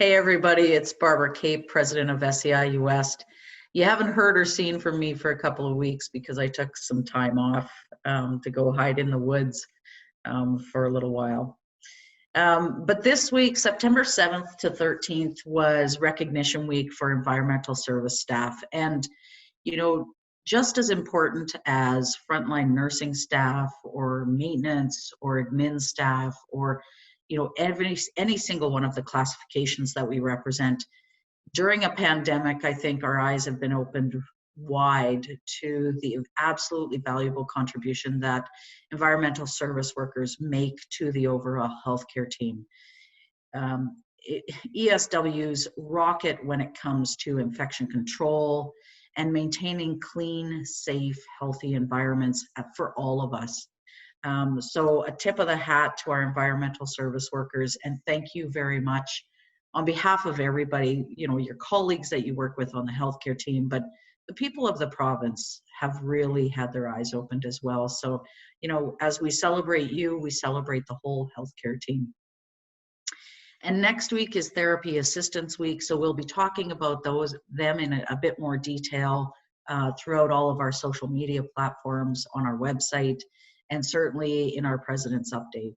Hey everybody, it's Barbara Cape, president of SEIU-West. You haven't heard or seen from me for a couple of weeks because I took some time off to go hide in the woods for a little while. But this week, September 7th to 13th, was Recognition Week for environmental service staff. And, you know, just as important as frontline nursing staff or maintenance or admin staff or any single one of the classifications that we represent. During a pandemic, I think our eyes have been opened wide to the absolutely valuable contribution that environmental service workers make to the overall healthcare team. ESWs rocket when it comes to infection control and maintaining clean, safe, healthy environments for all of us. So a tip of the hat to our environmental service workers, and thank you very much on behalf of everybody, your colleagues that you work with on the healthcare team, but the people of the province have really had their eyes opened as well. So, as we celebrate you, we celebrate the whole healthcare team. And next week is Therapy Assistance Week, so we'll be talking about them in a bit more detail throughout all of our social media platforms, on our website, and certainly in our President's Update.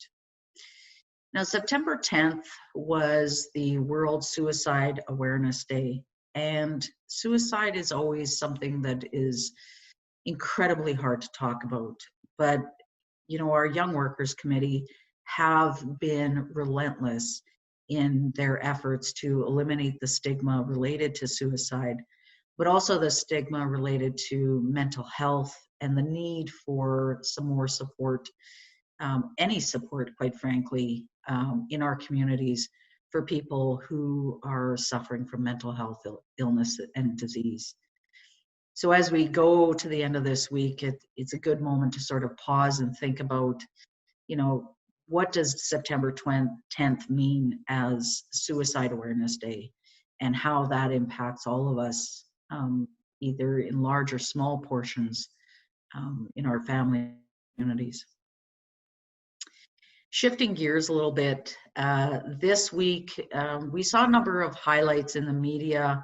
Now, September 10th was the World Suicide Awareness Day, and suicide is always something that is incredibly hard to talk about. But, our Young Workers Committee have been relentless in their efforts to eliminate the stigma related to suicide, but also the stigma related to mental health and the need for some more support, any support, quite frankly, in our communities for people who are suffering from mental health illness and disease. So as we go to the end of this week, it's a good moment to sort of pause and think about, what does September 10th mean as Suicide Awareness Day, and how that impacts all of us, either in large or small portions in our family communities. Shifting gears a little bit, this week we saw a number of highlights in the media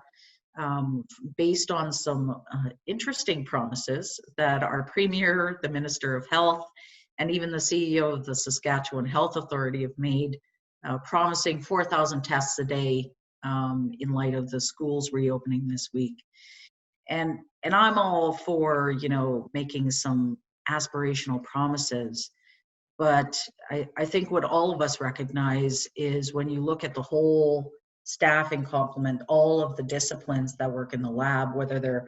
based on some interesting promises that our Premier, the Minister of Health, and even the CEO of the Saskatchewan Health Authority have made, promising 4,000 tests a day in light of the schools reopening this week. And I'm all for, making some aspirational promises, but I think what all of us recognize is when you look at the whole staffing complement, all of the disciplines that work in the lab, whether they're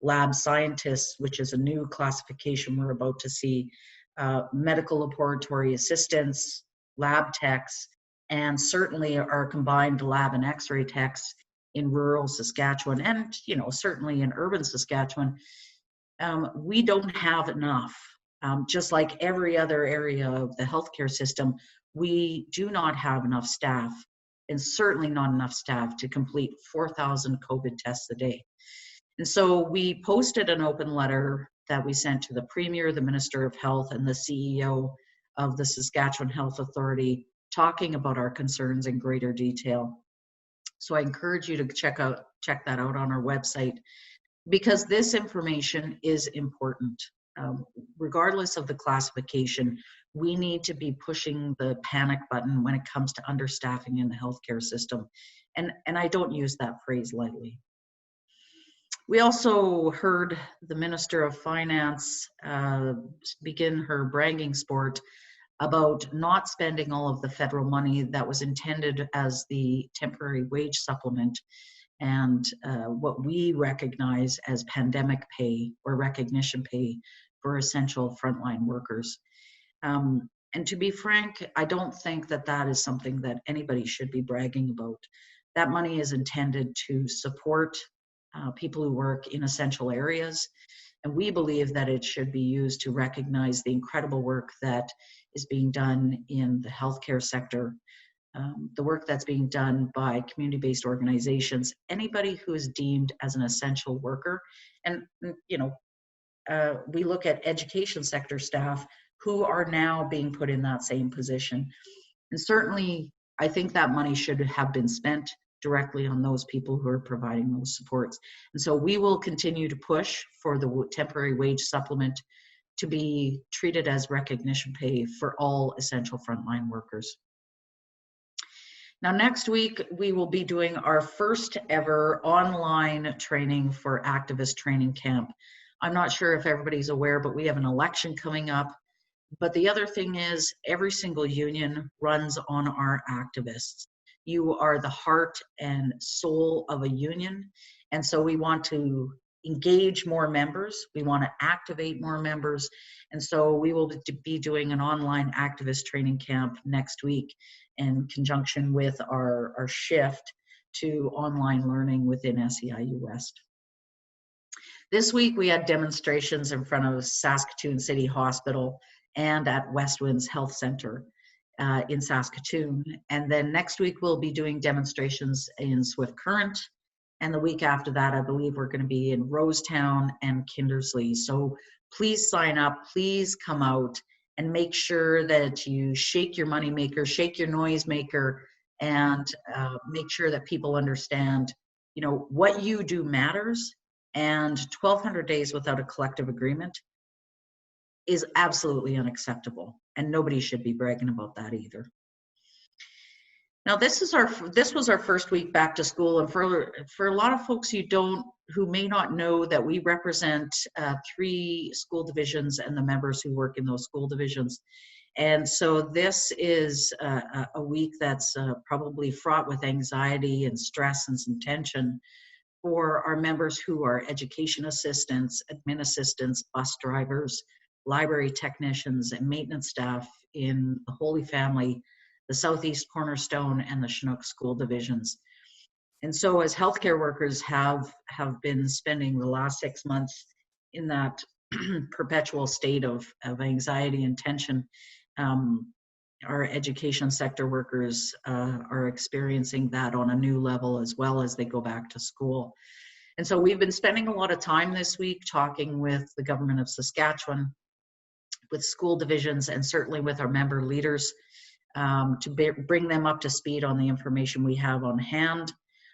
lab scientists, which is a new classification we're about to see, medical laboratory assistants, lab techs, and certainly our combined lab and x-ray techs in rural Saskatchewan and, certainly in urban Saskatchewan, we don't have enough. Just like every other area of the healthcare system, we do not have enough staff, and certainly not enough staff to complete 4,000 COVID tests a day. And so we posted an open letter that we sent to the Premier, the Minister of Health, and the CEO of the Saskatchewan Health Authority, talking about our concerns in greater detail. So I encourage you to check that out on our website, because this information is important. Regardless of the classification, we need to be pushing the panic button when it comes to understaffing in the healthcare system. And I don't use that phrase lightly. We also heard the Minister of Finance begin her bragging sport about not spending all of the federal money that was intended as the temporary wage supplement and what we recognize as pandemic pay or recognition pay for essential frontline workers. And to be frank, I don't think that is something that anybody should be bragging about. That money is intended to support people who work in essential areas, and we believe that it should be used to recognize the incredible work that is being done in the healthcare sector, the work that's being done by community-based organizations, anybody who is deemed as an essential worker. And, we look at education sector staff who are now being put in that same position. And certainly, I think that money should have been spent directly on those people who are providing those supports. And so we will continue to push for the temporary wage supplement to be treated as recognition pay for all essential frontline workers. Now, next week, we will be doing our first ever online training for Activist Training Camp. I'm not sure if everybody's aware, but we have an election coming up. But the other thing is, every single union runs on our activists. You are the heart and soul of a union. And so we want to engage more members. We want to activate more members. And so we will be doing an online activist training camp next week in conjunction with our shift to online learning within SEIU-West. This week we had demonstrations in front of Saskatoon City Hospital and at Westwinds Health Center in Saskatoon. And then next week we'll be doing demonstrations in Swift Current. And the week after that, I believe we're going to be in Rosetown and Kindersley. So please sign up, please come out and make sure that you shake your money maker, shake your noise maker, and make sure that people understand, you know, what you do matters. And 1,200 days without a collective agreement is absolutely unacceptable, and nobody should be bragging about that either. Now, this was our first week back to school, and for a lot of folks who may not know that we represent 3 school divisions and the members who work in those school divisions. And so this is a week that's probably fraught with anxiety and stress and some tension for our members who are education assistants, admin assistants, bus drivers, library technicians, and maintenance staff in the Holy Family, the Southeast Cornerstone, and the Chinook school divisions. And so as healthcare workers have been spending the last 6 months in that perpetual state of anxiety and tension, our education sector workers are experiencing that on a new level as well as they go back to school. And so we've been spending a lot of time this week talking with the government of Saskatchewan, with school divisions, and certainly with our member leaders to bring them up to speed on the information we have on hand,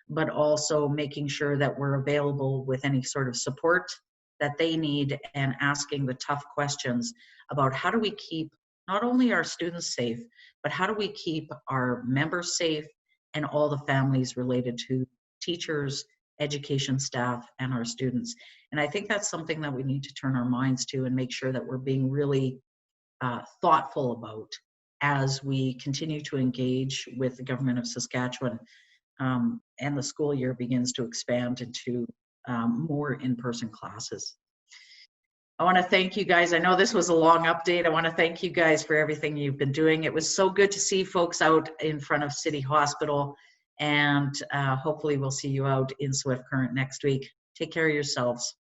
but also making sure that we're available with any sort of support that they need, and asking the tough questions about how do we keep not only our students safe, but how do we keep our members safe and all the families related to teachers, education staff, and our students. And I think that's something that we need to turn our minds to and make sure that we're being really thoughtful about as we continue to engage with the government of Saskatchewan and the school year begins to expand into more in-person classes. I want to thank you guys. I know this was a long update. I want to thank you guys for everything you've been doing. It was so good to see folks out in front of City Hospital, and hopefully we'll see you out in Swift Current next week. Take care of yourselves.